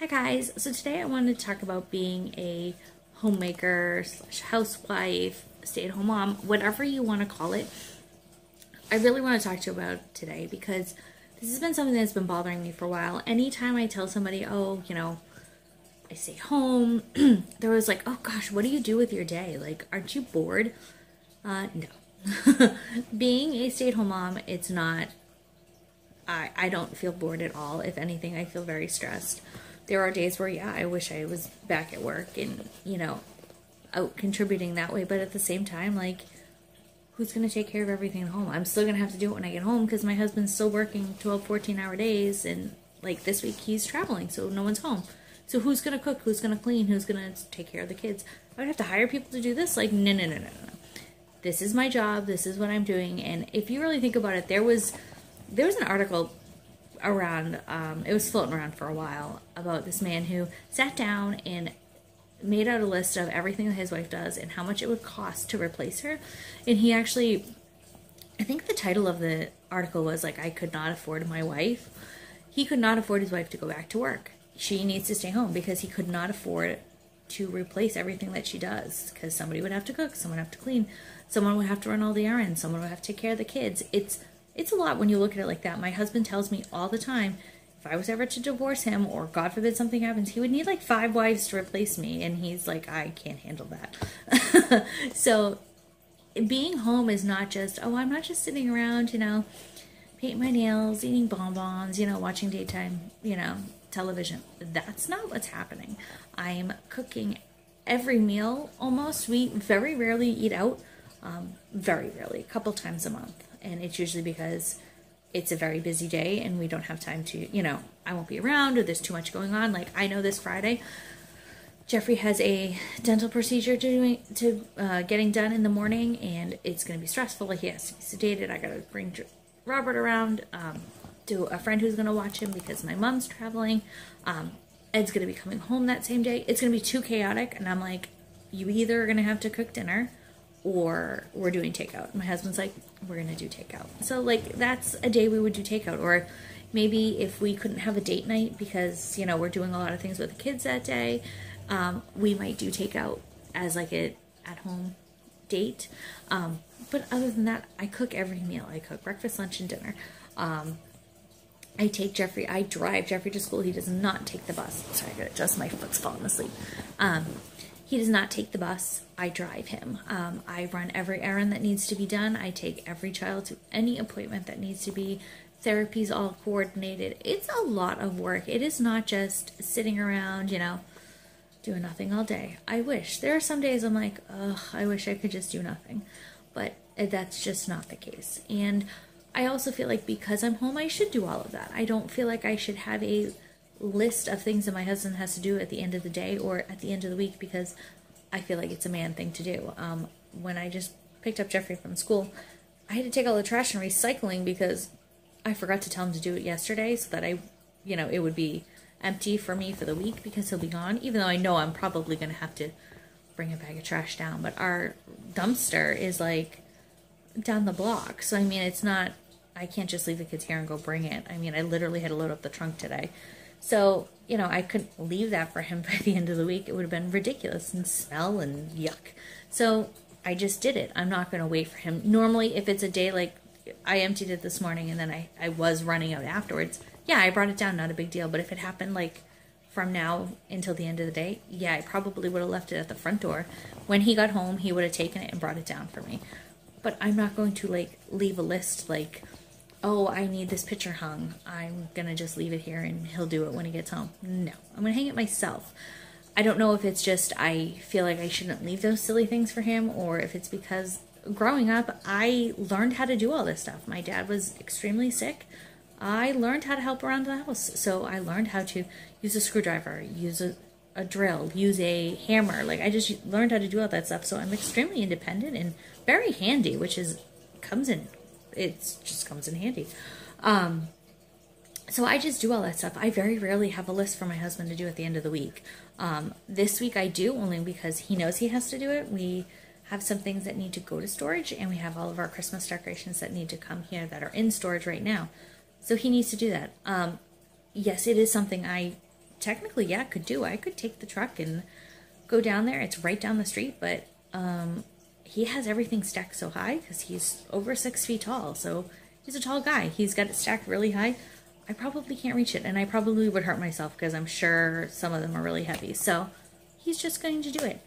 Hi guys, so today I wanted to talk about being a homemaker / housewife, stay-at-home mom, whatever you want to call it. I really want to talk to you about today because this has been something that's been bothering me for a while. Anytime I tell somebody, oh, I stay home, they're always like, oh gosh, what do you do with your day? Like, aren't you bored? No. Being a stay-at-home mom, it's not, I don't feel bored at all. If anything, I feel very stressed. There are days where, yeah, I wish I was back at work and, out contributing that way. But at the same time, like, who's going to take care of everything at home? I'm still going to have to do it when I get home because my husband's still working 12, 14-hour days. And, like, this week he's traveling, so no one's home. So who's going to cook? Who's going to clean? Who's going to take care of the kids? I would have to hire people to do this? Like, no. This is my job. This is what I'm doing. And if you really think about it, there was an article around, it was floating around for a while, about this man who sat down and made out a list of everything that his wife does and how much it would cost to replace her. And he actually, I think the title of the article was like, I could not afford my wife. He could not afford his wife to go back to work. She needs to stay home because he could not afford to replace everything that she does, because somebody would have to cook, someone would have to clean, someone would have to run all the errands, someone would have to take care of the kids. It's a lot when you look at it like that. My husband tells me all the time, if I was ever to divorce him, or God forbid something happens, he would need like 5 wives to replace me. And he's like, I can't handle that. So being home is not just, oh, I'm not just sitting around, painting my nails, eating bonbons, watching daytime, television. That's not what's happening. I'm cooking every meal almost. We very rarely eat out. Very rarely, a couple times a month. And it's usually because it's a very busy day and we don't have time to, I won't be around or there's too much going on. Like, I know this Friday, Jeffrey has a dental procedure getting done in the morning, and it's going to be stressful. He has to be sedated. I got to bring Robert around to a friend who's going to watch him because my mom's traveling. Ed's going to be coming home that same day. It's going to be too chaotic. And I'm like, you either are going to have to cook dinner or we're doing takeout. My husband's like, we're going to do takeout. So, like, that's a day we would do takeout. Or maybe if we couldn't have a date night because, we're doing a lot of things with the kids that day, we might do takeout as, like, a at-home date. But other than that, I cook every meal. I cook breakfast, lunch, and dinner. I drive Jeffrey to school. He does not take the bus. Sorry, I gotta adjust, my foot's falling asleep. He does not take the bus. I drive him. I run every errand that needs to be done. I take every child to any appointment that needs to be. Therapy's all coordinated. It's a lot of work. It is not just sitting around, doing nothing all day. I wish. There are some days I'm like, ugh, I wish I could just do nothing. But that's just not the case. And I also feel like because I'm home, I should do all of that. I don't feel like I should have a list of things that my husband has to do at the end of the day or at the end of the week, because I feel like it's a man thing to do. When I just picked up Jeffrey from school, I had to take all the trash and recycling because I forgot to tell him to do it yesterday so that it would be empty for me for the week because he'll be gone, even though I know I'm probably going to have to bring a bag of trash down. But our dumpster is like down the block. So, I mean, it's not, I can't just leave the kids here and go bring it. I mean, I literally had to load up the trunk today. So, I couldn't leave that for him by the end of the week. It would have been ridiculous and smell and yuck. So I just did it. I'm not going to wait for him. Normally, if it's a day like I emptied it this morning and then I was running out afterwards, yeah, I brought it down, not a big deal. But if it happened like from now until the end of the day, yeah, I probably would have left it at the front door. When he got home, he would have taken it and brought it down for me. But I'm not going to like leave a list like, oh, I need this picture hung. I'm going to just leave it here and he'll do it when he gets home. No, I'm going to hang it myself. I don't know if it's just I feel like I shouldn't leave those silly things for him, or if it's because growing up, I learned how to do all this stuff. My dad was extremely sick. I learned how to help around the house. So I learned how to use a screwdriver, use a drill, use a hammer. Like, I just learned how to do all that stuff. So I'm extremely independent and very handy, which comes in handy. So I just do all that stuff. I very rarely have a list for my husband to do at the end of the week. This week I do, only because he knows he has to do it. We have some things that need to go to storage, and we have all of our Christmas decorations that need to come here that are in storage right now. So he needs to do that. Yes, it is something I technically, yeah, could do. I could take the truck and go down there. It's right down the street, but he has everything stacked so high because he's over 6 feet tall. So he's a tall guy. He's got it stacked really high. I probably can't reach it, and I probably would hurt myself because I'm sure some of them are really heavy. So he's just going to do it.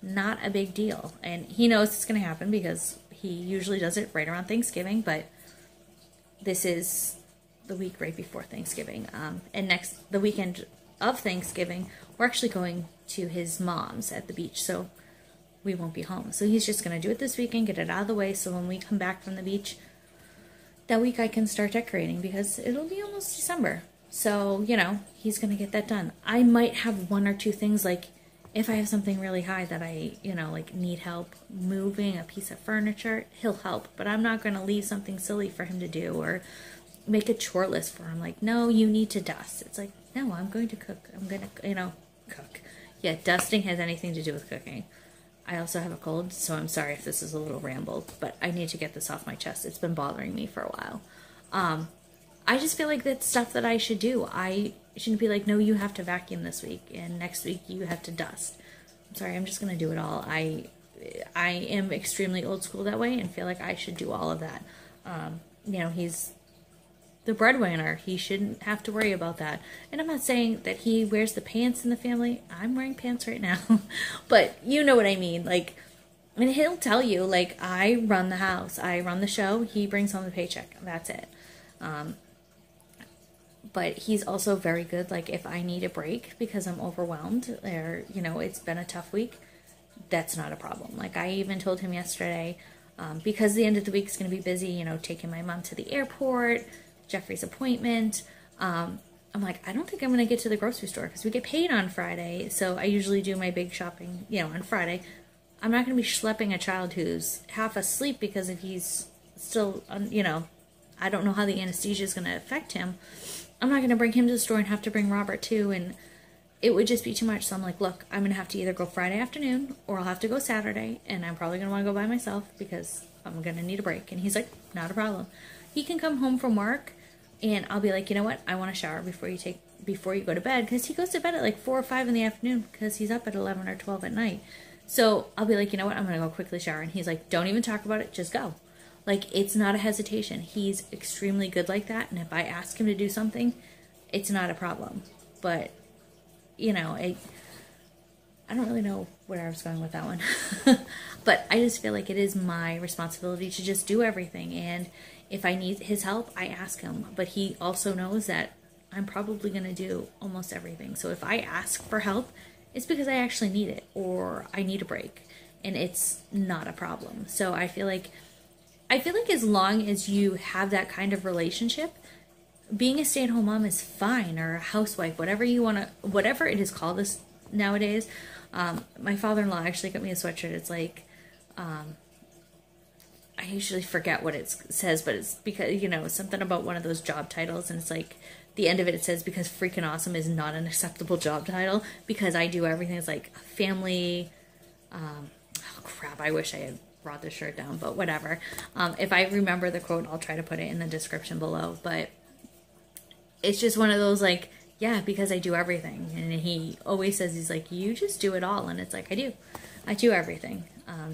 Not a big deal. And he knows it's going to happen because he usually does it right around Thanksgiving, but this is the week right before Thanksgiving. And the weekend of Thanksgiving, we're actually going to his mom's at the beach, so we won't be home. So he's just going to do it this weekend, get it out of the way, so when we come back from the beach, that week I can start decorating because it'll be almost December. So, you know, he's going to get that done. I might have one or two things, like if I have something really high that I, you know, like need help moving a piece of furniture, he'll help. But I'm not going to leave something silly for him to do or make a chore list for him. Like, no, you need to dust. It's like, no, I'm going to cook. I'm going to, you know, cook. Yeah, dusting has anything to do with cooking. I also have a cold, so I'm sorry if this is a little rambled, but I need to get this off my chest. It's been bothering me for a while. I just feel like that's stuff that I should do. I shouldn't be like, no, you have to vacuum this week, and next week you have to dust. I'm sorry, I'm just going to do it all. I am extremely old school that way and feel like I should do all of that. You know, he's the breadwinner. He shouldn't have to worry about that. And I'm not saying that he wears the pants in the family. I'm wearing pants right now. But you know what I mean. Like, I mean, he'll tell you, like, I run the house. I run the show. He brings home the paycheck. That's it. But he's also very good. Like, if I need a break because I'm overwhelmed or, you know, it's been a tough week, that's not a problem. Like, I even told him yesterday, because the end of the week is going to be busy, you know, taking my mom to the airport, Jeffrey's appointment. I'm like, I don't think I'm going to get to the grocery store because we get paid on Friday. So I usually do my big shopping, you know, on Friday. I'm not going to be schlepping a child who's half asleep because if he's still, you know, I don't know how the anesthesia is going to affect him. I'm not going to bring him to the store and have to bring Robert too. And it would just be too much. So I'm like, look, I'm going to have to either go Friday afternoon or I'll have to go Saturday. And I'm probably going to want to go by myself because I'm going to need a break. And he's like, not a problem. He can come home from work. And I'll be like, you know what? I want to shower before you go to bed. Because he goes to bed at like 4 or 5 in the afternoon because he's up at 11 or 12 at night. So I'll be like, you know what? I'm going to go quickly shower. And he's like, don't even talk about it. Just go. Like, it's not a hesitation. He's extremely good like that. And if I ask him to do something, it's not a problem. But, you know, I don't really know where I was going with that one. But I just feel like it is my responsibility to just do everything. And if I need his help, I ask him. But he also knows that I'm probably going to do almost everything. So if I ask for help, it's because I actually need it or I need a break. And it's not a problem. So I feel like as long as you have that kind of relationship, being a stay-at-home mom is fine, or a housewife, whatever it is called this nowadays. My father-in-law actually got me a sweatshirt. It's like, I usually forget what it says, but it's because, you know, something about one of those job titles, and it's like, the end of it says, because Freakin Awesome is not an acceptable job title, because I do everything. It's like family, oh crap, I wish I had brought this shirt down, but whatever. If I remember the quote, I'll try to put it in the description below, but it's just one of those, like, yeah, because I do everything. And he always says, he's like, you just do it all. And it's like, I do everything.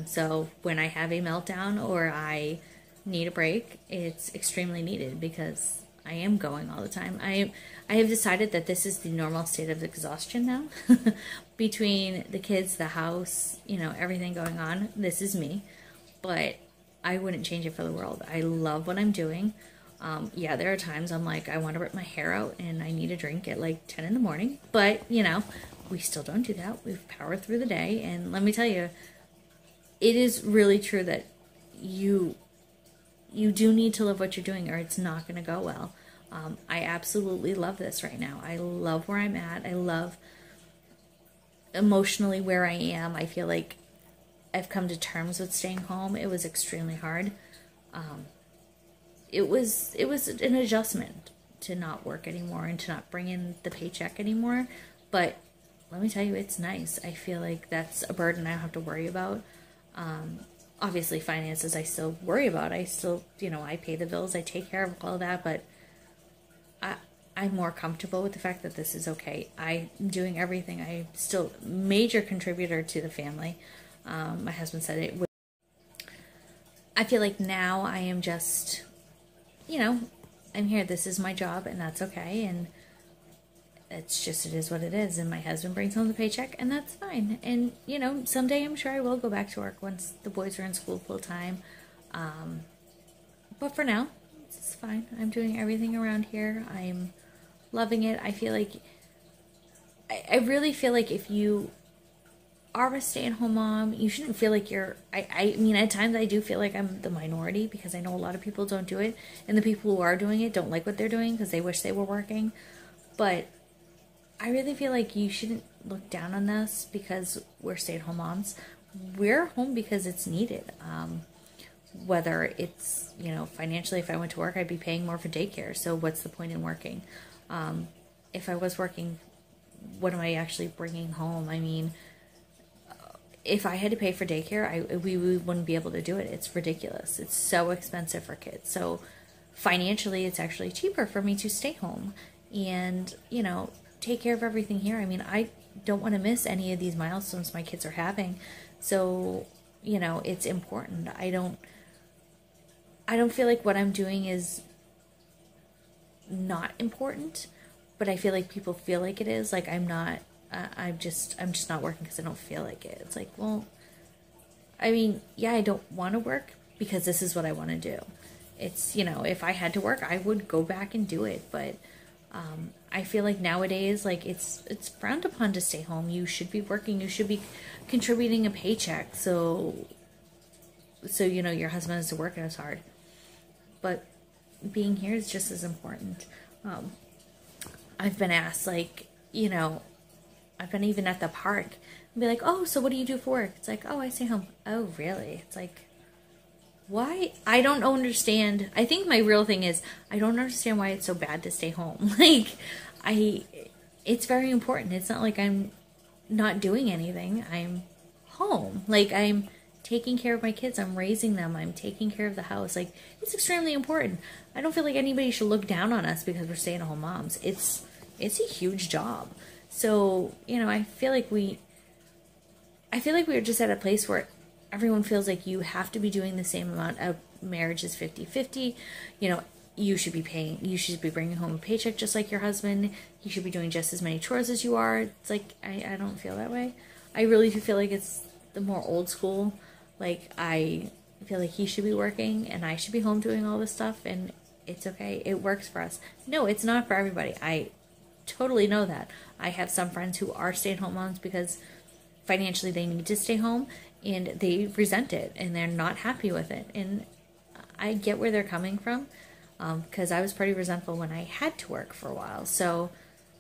So when I have a meltdown or I need a break, it's extremely needed because I am going all the time. I have decided that this is the normal state of exhaustion now. Between the kids, the house, you know, everything going on. This is me. But I wouldn't change it for the world. I love what I'm doing. Yeah, there are times I'm like, I want to rip my hair out and I need a drink at like 10 in the morning. But, you know, we still don't do that. We've powered through the day. And let me tell you, it is really true that you do need to love what you're doing or it's not going to go well. I absolutely love this right now. I love where I'm at. I love emotionally where I am. I feel like I've come to terms with staying home. It was extremely hard. It was an adjustment to not work anymore and to not bring in the paycheck anymore. But let me tell you, it's nice. I feel like that's a burden I don't have to worry about. Obviously, finances I still worry about. I still, you know, I pay the bills. I take care of all that. But I'm more comfortable with the fact that this is okay. I'm doing everything. I'm still a major contributor to the family. My husband said it. I feel like now I am just, you know, I'm here. This is my job, and that's okay. And it's just, it is what it is. And my husband brings home the paycheck, and that's fine. And, you know, someday I'm sure I will go back to work once the boys are in school full time. But for now, it's fine. I'm doing everything around here. I'm loving it. I feel like, I really feel like if you are a stay-at-home mom, you shouldn't feel like you're, I mean, at times I do feel like I'm the minority because I know a lot of people don't do it, and the people who are doing it don't like what they're doing because they wish they were working. But I really feel like you shouldn't look down on us because we're stay-at-home moms. We're home because it's needed. Whether it's, you know, financially, if I went to work, I'd be paying more for daycare. So what's the point in working? If I was working, what am I actually bringing home? I mean, if I had to pay for daycare, we wouldn't be able to do it. It's ridiculous. It's so expensive for kids. So financially, it's actually cheaper for me to stay home and, you know, take care of everything here. I mean, I don't want to miss any of these milestones my kids are having. So, you know, it's important. I don't feel like what I'm doing is not important, but I feel like people feel like it is. Like I'm just not working because I don't feel like it. It's like, well, I mean, yeah, I don't want to work because this is what I want to do. It's, you know, if I had to work, I would go back and do it. But I feel like nowadays, like it's frowned upon to stay home. You should be working. You should be contributing a paycheck. So you know, your husband has to work and it's hard. But being here is just as important. I've been asked, like, you know, I've been even at the park and be like, oh, so what do you do for work? It's like, oh, I stay home. Oh, really? It's like, why? I don't understand. I think my real thing is I don't understand why it's so bad to stay home. Like, it's very important. It's not like I'm not doing anything. I'm home. Like, I'm taking care of my kids. I'm raising them. I'm taking care of the house. Like, it's extremely important. I don't feel like anybody should look down on us because we're stay-at-home moms. It's a huge job. So, you know, I feel like we're just at a place where everyone feels like you have to be doing the same amount of marriage is 50-50. You know, you should be bringing home a paycheck just like your husband. He should be doing just as many chores as you are. It's like, I don't feel that way. I really do feel like it's the more old school. Like, I feel like he should be working and I should be home doing all this stuff, and it's okay. It works for us. No, it's not for everybody. I totally know that. I have some friends who are stay-at-home moms because financially they need to stay home and they resent it and they're not happy with it. And I get where they're coming from because I was pretty resentful when I had to work for a while. So,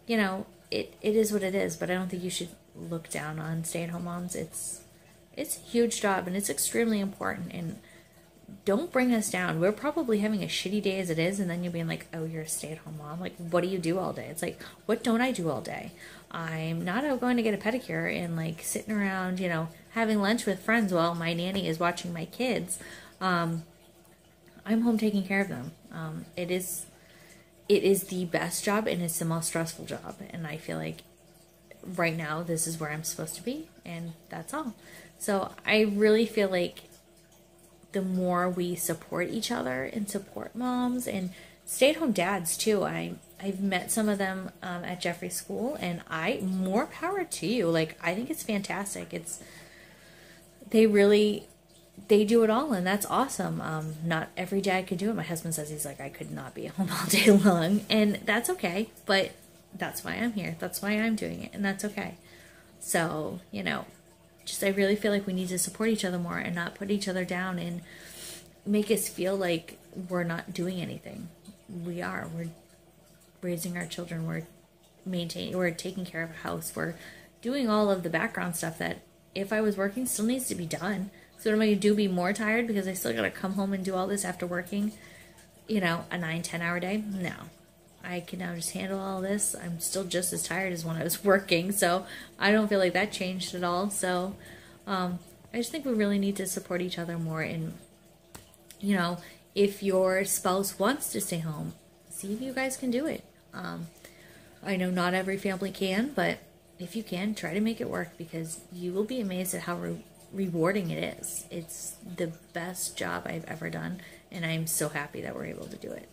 you know, it is what it is, but I don't think you should look down on stay-at-home moms. It's a huge job and it's extremely important, and don't bring us down. We're probably having a shitty day as it is, and then you're being like, oh, you're a stay-at-home mom. Like, what do you do all day? It's like, what don't I do all day? I'm not out going to get a pedicure and, like, sitting around, you know, having lunch with friends while my nanny is watching my kids. I'm home taking care of them. It is the best job, and it's the most stressful job. And I feel like right now this is where I'm supposed to be, and that's all. So I really feel like the more we support each other and support moms and stay-at-home dads too. I've met some of them at Jeffrey's school, and more power to you. Like, I think it's fantastic. They do it all, and that's awesome. Not every dad could do it. My husband says, he's like, I could not be at home all day long, and that's okay. But that's why I'm here. That's why I'm doing it, and that's okay. So, you know, I really feel like we need to support each other more and not put each other down and make us feel like we're not doing anything. We are. We're raising our children. We're taking care of a house. We're doing all of the background stuff that if I was working still needs to be done. So what am I going to do? Be more tired because I still got to come home and do all this after working, you know, a 9-10 hour day? No. I can now just handle all this. I'm still just as tired as when I was working, so I don't feel like that changed at all. So I just think we really need to support each other more. And, you know, if your spouse wants to stay home, see if you guys can do it. I know not every family can, but if you can, try to make it work, because you will be amazed at how rewarding it is. It's the best job I've ever done, and I'm so happy that we're able to do it.